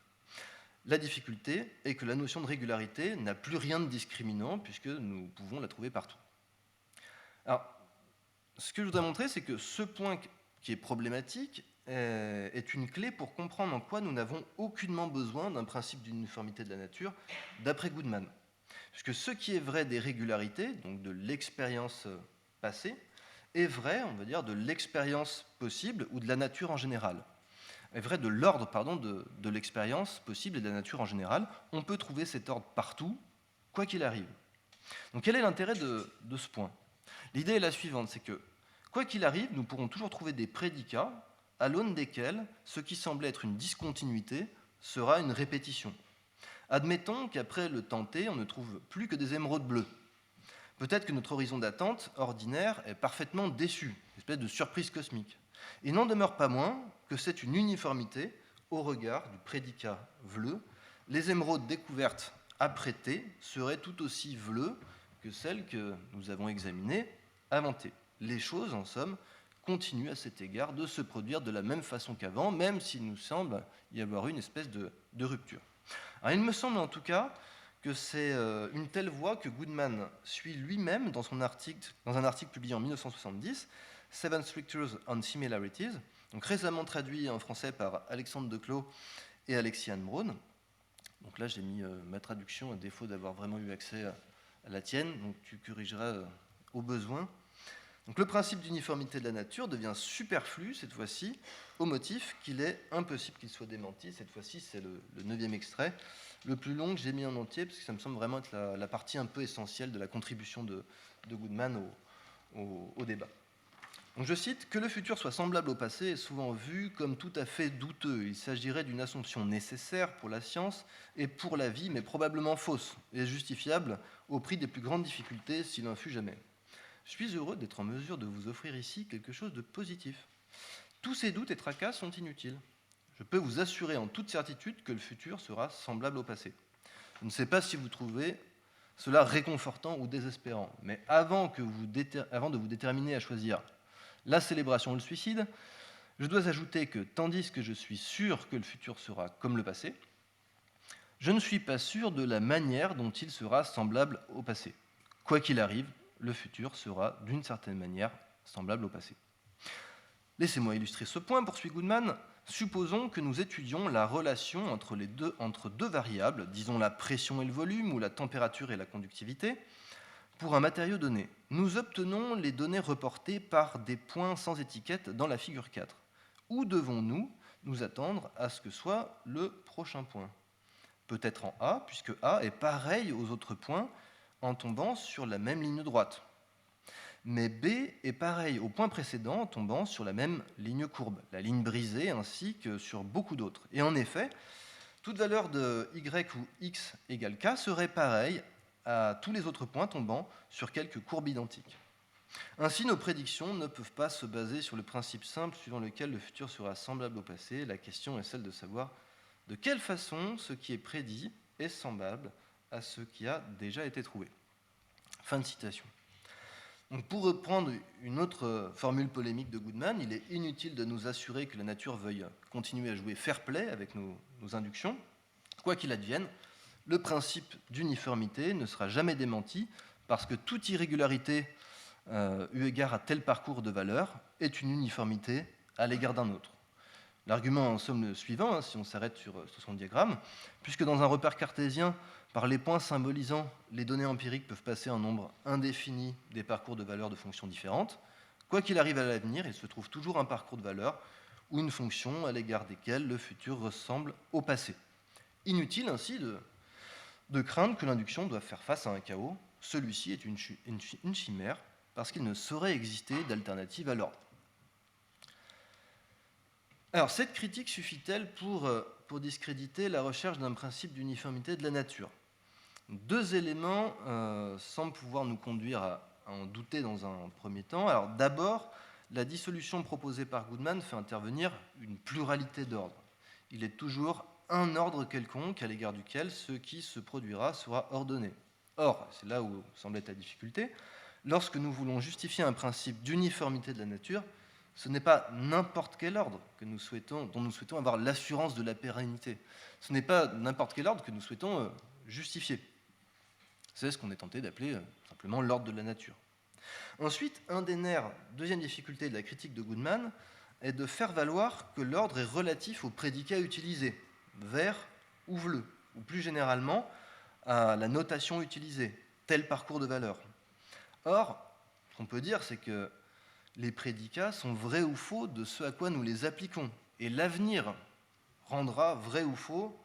Speaker 1: La difficulté est que la notion de régularité n'a plus rien de discriminant puisque nous pouvons la trouver partout. Alors, ce que je voudrais montrer, c'est que ce point qui est problématique est une clé pour comprendre en quoi nous n'avons aucunement besoin d'un principe d'uniformité de la nature d'après Goodman. Puisque ce qui est vrai des régularités, donc de l'expérience passée, est vrai, on va dire, de l'expérience possible ou de la nature en général. Est vrai de l'ordre, de l'expérience possible et de la nature en général. On peut trouver cet ordre partout, quoi qu'il arrive. Donc quel est l'intérêt de ce point? L'idée est la suivante, c'est que, quoi qu'il arrive, nous pourrons toujours trouver des prédicats à l'aune desquels ce qui semble être une discontinuité sera une répétition. Admettons qu'après le tenté, on ne trouve plus que des émeraudes bleues. Peut-être que notre horizon d'attente ordinaire est parfaitement déçu, une espèce de surprise cosmique. Il n'en demeure pas moins que c'est une uniformité au regard du prédicat vleu. Les émeraudes découvertes après T seraient tout aussi vleues que celles que nous avons examinées avant T. Les choses, en somme, continuent à cet égard de se produire de la même façon qu'avant, même s'il nous semble y avoir une espèce de rupture. Alors, il me semble en tout cas que c'est une telle voie que Goodman suit lui-même dans un article publié en 1970, Seven Strictures on Similarities, donc récemment traduit en français par Alexandre Declos et Alexiane Braun. Donc là, j'ai mis ma traduction à défaut d'avoir vraiment eu accès à la tienne, donc tu corrigeras au besoin. Donc le principe d'uniformité de la nature devient superflu, cette fois-ci, au motif qu'il est impossible qu'il soit démenti. Cette fois-ci, c'est le 9e extrait, le plus long que j'ai mis en entier, parce que ça me semble vraiment être la partie un peu essentielle de la contribution de Goodman au débat. Donc je cite, « Que le futur soit semblable au passé est souvent vu comme tout à fait douteux. Il s'agirait d'une assumption nécessaire pour la science et pour la vie, mais probablement fausse, et justifiable au prix des plus grandes difficultés s'il en fut jamais. Je suis heureux d'être en mesure de vous offrir ici quelque chose de positif. Tous ces doutes et tracas sont inutiles. Je peux vous assurer en toute certitude que le futur sera semblable au passé. Je ne sais pas si vous trouvez cela réconfortant ou désespérant, mais avant de vous déterminer à choisir la célébration ou le suicide, je dois ajouter que, tandis que je suis sûr que le futur sera comme le passé, je ne suis pas sûr de la manière dont il sera semblable au passé. Quoi qu'il arrive, le futur sera d'une certaine manière semblable au passé. Laissez-moi illustrer ce point, poursuit Goodman. Supposons que nous étudions la relation entre deux variables, disons la pression et le volume ou la température et la conductivité, pour un matériau donné. Nous obtenons les données reportées par des points sans étiquette dans la figure 4. Où devons-nous nous attendre à ce que soit le prochain point? Peut-être en A, puisque A est pareil aux autres points en tombant sur la même ligne droite. Mais B est pareil au point précédent en tombant sur la même ligne courbe, la ligne brisée, ainsi que sur beaucoup d'autres. Et en effet, toute valeur de Y ou X égale K serait pareille à tous les autres points tombant sur quelques courbes identiques. Ainsi, nos prédictions ne peuvent pas se baser sur le principe simple suivant lequel le futur sera semblable au passé. La question est celle de savoir de quelle façon ce qui est prédit est semblable à ce qui a déjà été trouvé. Fin de citation. Donc pour reprendre une autre formule polémique de Goodman, il est inutile de nous assurer que la nature veuille continuer à jouer fair play avec nos inductions. Quoi qu'il advienne, le principe d'uniformité ne sera jamais démenti parce que toute irrégularité eu égard à tel parcours de valeur est une uniformité à l'égard d'un autre. L'argument en somme le suivant, si on s'arrête sur son diagramme, puisque dans un repère cartésien, par les points symbolisant les données empiriques peuvent passer un nombre indéfini des parcours de valeurs de fonctions différentes, quoi qu'il arrive à l'avenir, il se trouve toujours un parcours de valeurs ou une fonction à l'égard desquelles le futur ressemble au passé. Inutile ainsi de craindre que l'induction doive faire face à un chaos. Celui-ci est une chimère parce qu'il ne saurait exister d'alternative à l'ordre. Alors, cette critique suffit-elle pour discréditer la recherche d'un principe d'uniformité de la nature? Deux éléments semblent pouvoir nous conduire à en douter dans un premier temps. Alors, d'abord, la dissolution proposée par Goodman fait intervenir une pluralité d'ordres. Il est toujours un ordre quelconque à l'égard duquel ce qui se produira sera ordonné. Or, c'est là où semble être la difficulté, lorsque nous voulons justifier un principe d'uniformité de la nature, ce n'est pas n'importe quel ordre dont nous souhaitons avoir l'assurance de la pérennité. Ce n'est pas n'importe quel ordre que nous souhaitons justifier. C'est ce qu'on est tenté d'appeler simplement l'ordre de la nature. Ensuite, un des nerfs, deuxième difficulté de la critique de Goodman, est de faire valoir que l'ordre est relatif au prédicat utilisé, vert ou bleu, ou plus généralement à la notation utilisée, tel parcours de valeur. Or, ce qu'on peut dire, c'est que les prédicats sont vrais ou faux de ce à quoi nous les appliquons. Et l'avenir rendra vrai ou faux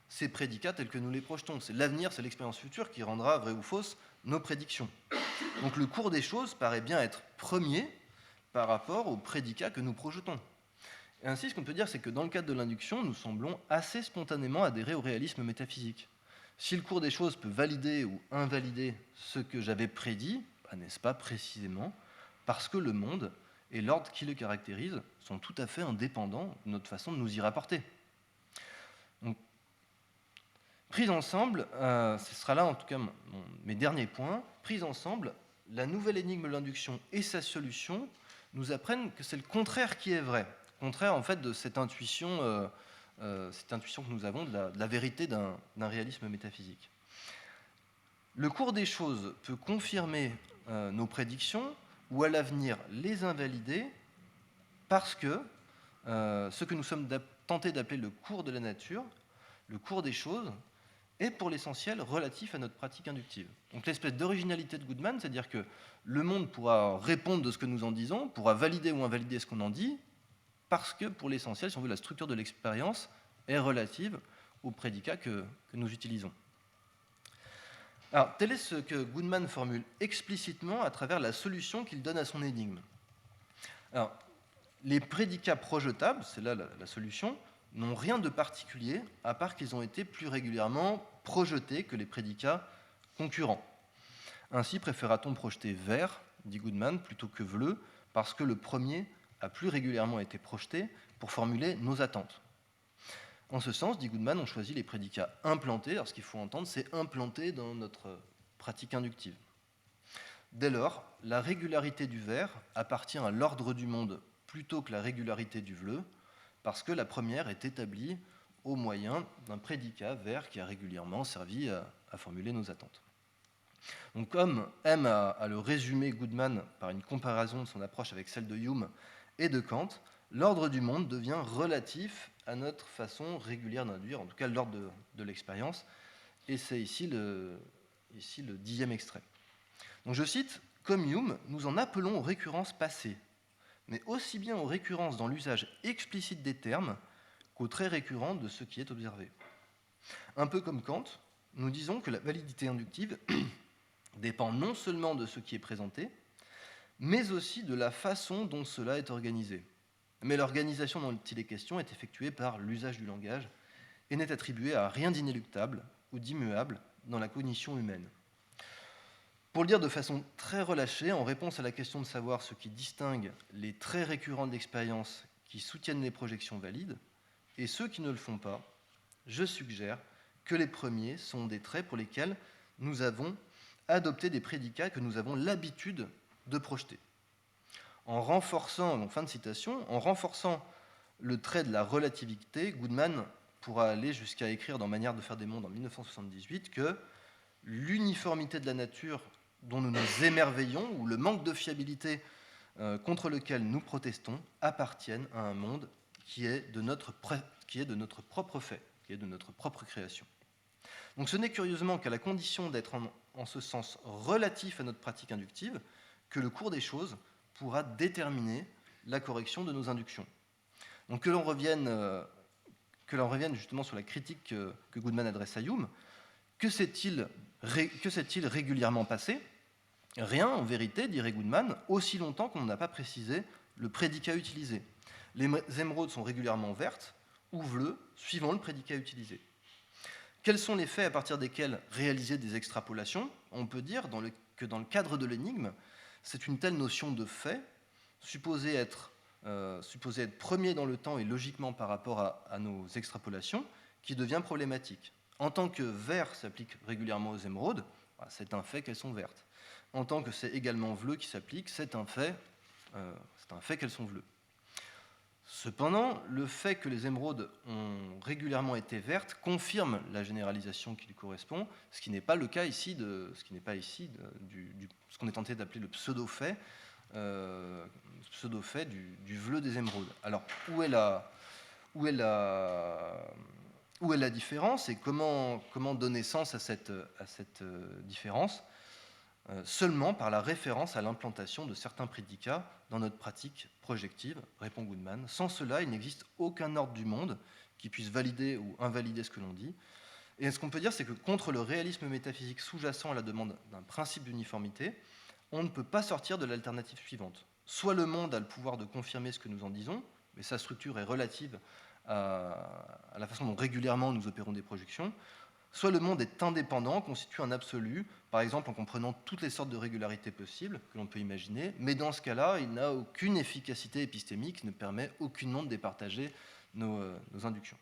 Speaker 1: ces prédicats tels que nous les projetons. C'est l'avenir, c'est l'expérience future qui rendra vrai ou fausse nos prédictions. Donc le cours des choses paraît bien être premier par rapport aux prédicats que nous projetons. Et ainsi, ce qu'on peut dire, c'est que dans le cadre de l'induction, nous semblons assez spontanément adhérer au réalisme métaphysique. Si le cours des choses peut valider ou invalider ce que j'avais prédit, n'est-ce pas précisément parce que le monde et l'ordre qui le caractérise sont tout à fait indépendants de notre façon de nous y rapporter. Donc, prise ensemble, ce sera là en tout cas mes derniers points, prise ensemble, la nouvelle énigme de l'induction et sa solution nous apprennent que c'est le contraire qui est vrai, contraire en fait de cette intuition que nous avons de la vérité d'un réalisme métaphysique. Le cours des choses peut confirmer nos prédictions ou à l'avenir les invalider parce que ce que nous sommes tentés d'appeler le cours de la nature, le cours des choses, est pour l'essentiel relatif à notre pratique inductive. Donc l'espèce d'originalité de Goodman, c'est-à-dire que le monde pourra répondre de ce que nous en disons, pourra valider ou invalider ce qu'on en dit, parce que pour l'essentiel, si on veut, la structure de l'expérience est relative aux prédicats que nous utilisons. Alors, tel est ce que Goodman formule explicitement à travers la solution qu'il donne à son énigme. Alors, les prédicats projetables, c'est là la solution, n'ont rien de particulier, à part qu'ils ont été plus régulièrement projetés que les prédicats concurrents. Ainsi, préférera-t-on projeter vert dit Goodman, plutôt que vleu, parce que le premier a plus régulièrement été projeté pour formuler nos attentes. En ce sens, dit Goodman, on choisit les prédicats implantés. Alors ce qu'il faut entendre, c'est implanté dans notre pratique inductive. Dès lors, la régularité du ver appartient à l'ordre du monde plutôt que la régularité du vleu, parce que la première est établie au moyen d'un prédicat ver qui a régulièrement servi à formuler nos attentes. Donc, comme aime à le résumer Goodman par une comparaison de son approche avec celle de Hume et de Kant, l'ordre du monde devient relatif à notre façon régulière d'induire, en tout cas l'ordre de l'expérience, et c'est ici le 10e extrait. Donc je cite, « Comme Hume, nous en appelons aux récurrences passées, mais aussi bien aux récurrences dans l'usage explicite des termes qu'aux traits récurrents de ce qui est observé. Un peu comme Kant, nous disons que la validité inductive dépend non seulement de ce qui est présenté, mais aussi de la façon dont cela est organisé. Mais l'organisation dont il est question est effectuée par l'usage du langage et n'est attribuée à rien d'inéluctable ou d'immuable dans la cognition humaine. » Pour le dire de façon très relâchée, en réponse à la question de savoir ce qui distingue les traits récurrents de l'expérience qui soutiennent les projections valides et ceux qui ne le font pas, je suggère que les premiers sont des traits pour lesquels nous avons adopté des prédicats que nous avons l'habitude de projeter. En renforçant, donc fin de citation, en renforçant le trait de la relativité, Goodman pourra aller jusqu'à écrire dans Manière de faire des mondes en 1978 que l'uniformité de la nature dont nous nous émerveillons ou le manque de fiabilité contre lequel nous protestons appartiennent à un monde qui est de notre propre fait, qui est de notre propre création. Donc ce n'est curieusement qu'à la condition d'être en ce sens relatif à notre pratique inductive que le cours des choses pourra déterminer la correction de nos inductions. Donc que l'on revienne justement sur la critique que Goodman adresse à Hume. Que s'est-il régulièrement passé? Rien, en vérité, dirait Goodman, aussi longtemps qu'on n'a pas précisé le prédicat utilisé. Les émeraudes sont régulièrement vertes ou bleues, suivant le prédicat utilisé. Quels sont les faits à partir desquels réaliser des extrapolations? On peut dire que dans le cadre de l'énigme, c'est une telle notion de fait, supposée être premier dans le temps et logiquement par rapport à nos extrapolations, qui devient problématique. En tant que vert s'applique régulièrement aux émeraudes, c'est un fait qu'elles sont vertes. En tant que c'est également bleu qui s'applique, c'est un fait qu'elles sont bleues. Cependant, le fait que les émeraudes ont régulièrement été vertes confirme la généralisation qui lui correspond, ce qui n'est pas le cas ici de ce qu'on est tenté d'appeler le pseudo-fait du bleu des émeraudes. Alors, où est la différence et comment donner sens à cette différence? Seulement par la référence à l'implantation de certains prédicats dans notre pratique projective, répond Goodman. Sans cela, il n'existe aucun ordre du monde qui puisse valider ou invalider ce que l'on dit. Et ce qu'on peut dire, c'est que contre le réalisme métaphysique sous-jacent à la demande d'un principe d'uniformité, on ne peut pas sortir de l'alternative suivante. Soit le monde a le pouvoir de confirmer ce que nous en disons, mais sa structure est relative à la façon dont régulièrement nous opérons des projections, soit le monde est indépendant, constitue un absolu, par exemple en comprenant toutes les sortes de régularités possibles que l'on peut imaginer, mais dans ce cas-là, il n'a aucune efficacité épistémique, ne permet aucunement de départager nos inductions.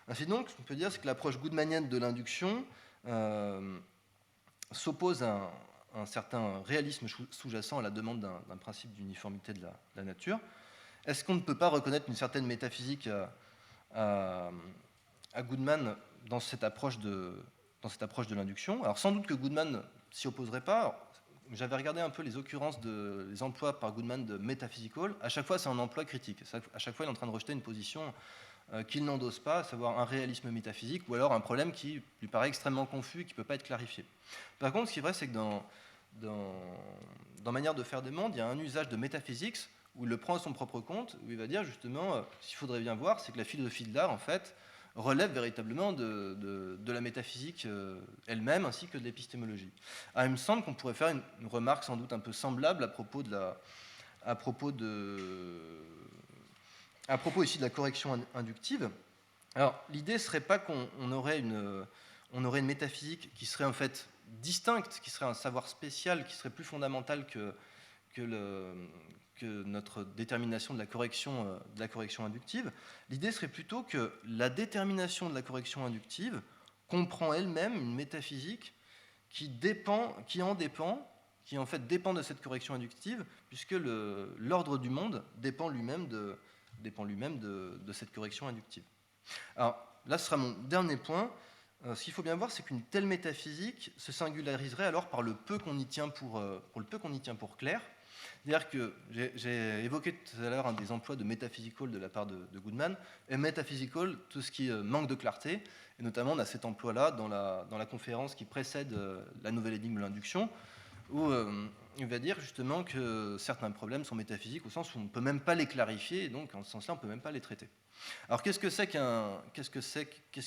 Speaker 1: Ainsi donc, ce qu'on peut dire, c'est que l'approche goodmanienne de l'induction s'oppose à un certain réalisme sous-jacent à la demande d'un principe d'uniformité de la nature. Est-ce qu'on ne peut pas reconnaître une certaine métaphysique à Goodman dans cette approche de l'induction? Alors sans doute que Goodman s'y opposerait pas. Alors, j'avais regardé un peu les occurrences les emplois par Goodman de metaphysical. À chaque fois, c'est un emploi critique. À chaque fois, il est en train de rejeter une position qu'il n'endosse pas, à savoir un réalisme métaphysique ou alors un problème qui lui paraît extrêmement confus et qui ne peut pas être clarifié. Par contre, ce qui est vrai, c'est que dans Manière de faire des mondes, il y a un usage de métaphysique où il le prend à son propre compte, où il va dire justement, ce qu'il faudrait bien voir, c'est que la philosophie de l'art, en fait, relève véritablement de la métaphysique elle-même, ainsi que de l'épistémologie. Alors, il me semble qu'on pourrait faire une remarque sans doute un peu semblable à propos ici de la correction inductive. Alors, l'idée ne serait pas qu'on aurait une métaphysique qui serait en fait distincte, qui serait un savoir spécial, qui serait plus fondamental que notre détermination de la correction inductive. L'idée serait plutôt que la détermination de la correction inductive comprend elle-même une métaphysique qui en fait dépend de cette correction inductive, puisque l'ordre du monde dépend lui-même de cette correction inductive. Alors là, ce sera mon dernier point. Ce qu'il faut bien voir, c'est qu'une telle métaphysique se singulariserait alors par le peu qu'on y tient pour clair. C'est-à-dire que j'ai évoqué tout à l'heure des emplois de metaphysical de la part de Goodman. Et metaphysical, tout ce qui manque de clarté, et notamment on a cet emploi-là dans la conférence qui précède la nouvelle énigme de l'induction, où il va dire justement que certains problèmes sont métaphysiques au sens où on ne peut même pas les clarifier, et donc en ce sens-là, on ne peut même pas les traiter. Alors qu'est-ce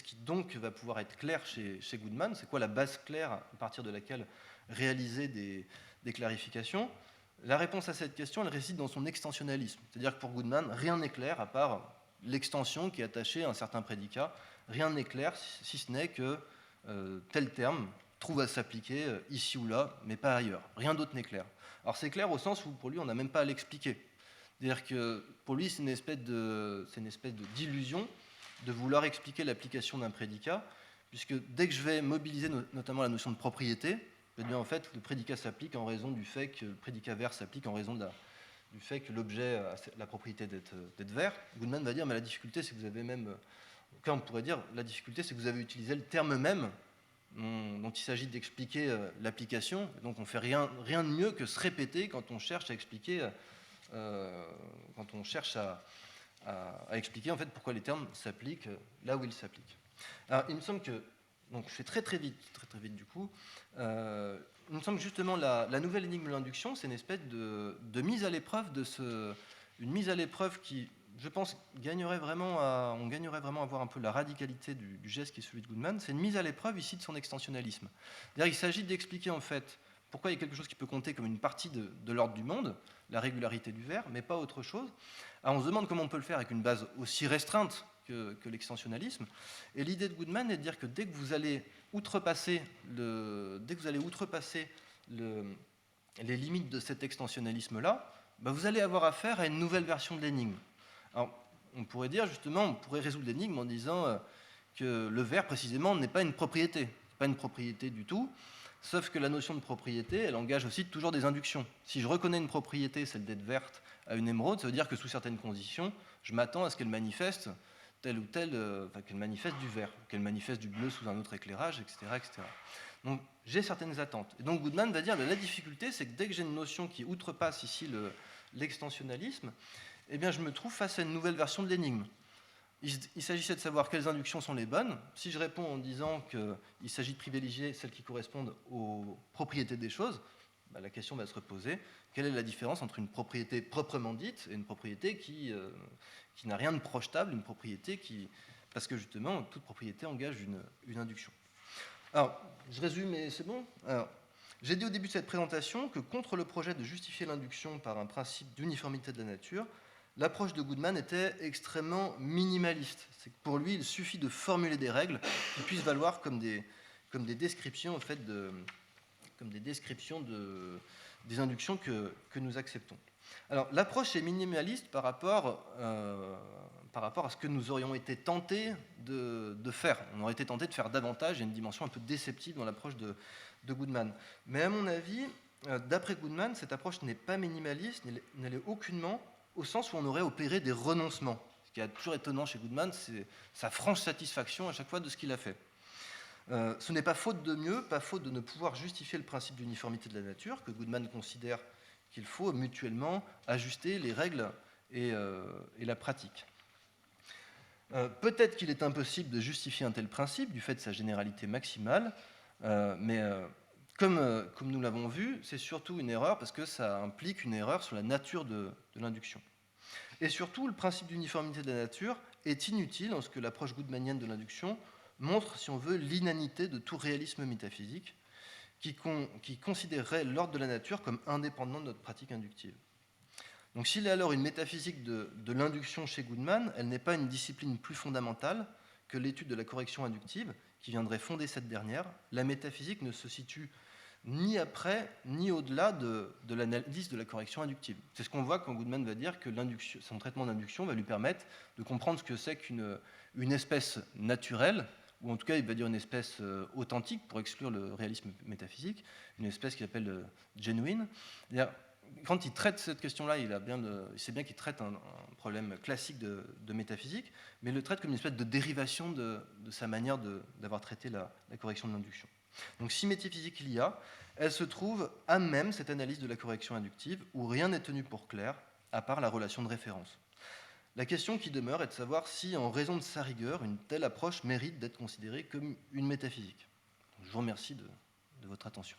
Speaker 1: qui donc va pouvoir être clair chez Goodman? C'est quoi la base claire à partir de laquelle réaliser des clarifications? La réponse à cette question, elle réside dans son extensionnalisme. C'est-à-dire que pour Goodman, rien n'est clair à part l'extension qui est attachée à un certain prédicat. Rien n'est clair si ce n'est que tel terme trouve à s'appliquer ici ou là, mais pas ailleurs. Rien d'autre n'est clair. Alors c'est clair au sens où pour lui, on n'a même pas à l'expliquer. C'est-à-dire que pour lui, c'est une espèce d'illusion de vouloir expliquer l'application d'un prédicat, puisque dès que je vais mobiliser notamment la notion de propriété, eh bien, en fait, le prédicat s'applique en raison du fait que le prédicat vert s'applique en raison du fait que l'objet a la propriété d'être vert. Goodman va dire, mais la difficulté, c'est que vous avez même... on pourrait dire, la difficulté, c'est que vous avez utilisé le terme même dont il s'agit d'expliquer l'application. Donc on ne fait rien de mieux que se répéter quand on cherche à expliquer, expliquer en fait pourquoi les termes s'appliquent là où ils s'appliquent. Alors il me semble que, donc je fais très vite du coup, il me semble que justement la nouvelle énigme de l'induction, c'est une espèce de mise à l'épreuve une mise à l'épreuve qui, je pense, on gagnerait vraiment à voir un peu la radicalité du geste qui est celui de Goodman. C'est une mise à l'épreuve ici de son extensionnalisme. Il s'agit d'expliquer en fait pourquoi il y a quelque chose qui peut compter comme une partie de l'ordre du monde, la régularité du vert, mais pas autre chose. Alors on se demande comment on peut le faire avec une base aussi restreinte que l'extensionnalisme. Et l'idée de Goodman est de dire que dès que vous allez outrepasser les limites de cet extensionnalisme-là, vous allez avoir affaire à une nouvelle version de l'énigme. Alors, on pourrait dire justement, on pourrait résoudre l'énigme en disant que le vert, précisément, n'est pas une propriété. Pas une propriété du tout, sauf que la notion de propriété, elle engage aussi toujours des inductions. Si je reconnais une propriété, celle d'être verte, à une émeraude, ça veut dire que sous certaines conditions, je m'attends à ce qu'elle manifeste tel ou tel, qu'elle manifeste du vert, qu'elle manifeste du bleu sous un autre éclairage, etc. etc. Donc j'ai certaines attentes. Et donc Goodman va dire que la difficulté, c'est que dès que j'ai une notion qui outrepasse ici l'extensionnalisme, eh bien je me trouve face à une nouvelle version de l'énigme. Il s'agissait de savoir quelles inductions sont les bonnes. Si je réponds en disant qu'il s'agit de privilégier celles qui correspondent aux propriétés des choses, la question va se reposer. Quelle est la différence entre une propriété proprement dite et une propriété qui n'a rien de projetable, une propriété parce que justement, toute propriété engage une induction. Alors, je résume et c'est bon. Alors, j'ai dit au début de cette présentation que contre le projet de justifier l'induction par un principe d'uniformité de la nature, l'approche de Goodman était extrêmement minimaliste. C'est que pour lui, il suffit de formuler des règles qui puissent valoir comme des descriptions en fait des inductions que nous acceptons. Alors, l'approche est minimaliste par rapport à ce que nous aurions été tentés de faire. On aurait été tentés de faire davantage. Il y a une dimension un peu déceptive dans l'approche de Goodman. Mais à mon avis, d'après Goodman, cette approche n'est pas minimaliste, n'est aucunement au sens où on aurait opéré des renoncements. Ce qui est toujours étonnant chez Goodman, c'est sa franche satisfaction à chaque fois de ce qu'il a fait. Ce n'est pas faute de mieux, pas faute de ne pouvoir justifier le principe d'uniformité de la nature, que Goodman considère qu'il faut mutuellement ajuster les règles et la pratique. Peut-être qu'il est impossible de justifier un tel principe du fait de sa généralité maximale, mais comme nous l'avons vu, c'est surtout une erreur parce que ça implique une erreur sur la nature de l'induction. Et surtout, le principe d'uniformité de la nature est inutile en ce que l'approche goodmanienne de l'induction montre, si on veut, l'inanité de tout réalisme métaphysique qui considérerait l'ordre de la nature comme indépendant de notre pratique inductive. Donc s'il y a alors une métaphysique de l'induction chez Goodman, elle n'est pas une discipline plus fondamentale que l'étude de la correction inductive, qui viendrait fonder cette dernière, la métaphysique ne se situe ni après, ni au-delà de l'analyse de la correction inductive. C'est ce qu'on voit quand Goodman va dire que son traitement d'induction va lui permettre de comprendre ce que c'est qu'une espèce naturelle, ou en tout cas il va dire une espèce authentique, pour exclure le réalisme métaphysique, une espèce qu'il appelle genuine. Quand il traite cette question-là, il sait bien qu'il traite un problème classique de métaphysique, mais il le traite comme une espèce de dérivation de sa manière d'avoir traité la correction de l'induction. Donc si métaphysique il y a, elle se trouve à même cette analyse de la correction inductive où rien n'est tenu pour clair, à part la relation de référence. La question qui demeure est de savoir si, en raison de sa rigueur, une telle approche mérite d'être considérée comme une métaphysique. Je vous remercie de votre attention.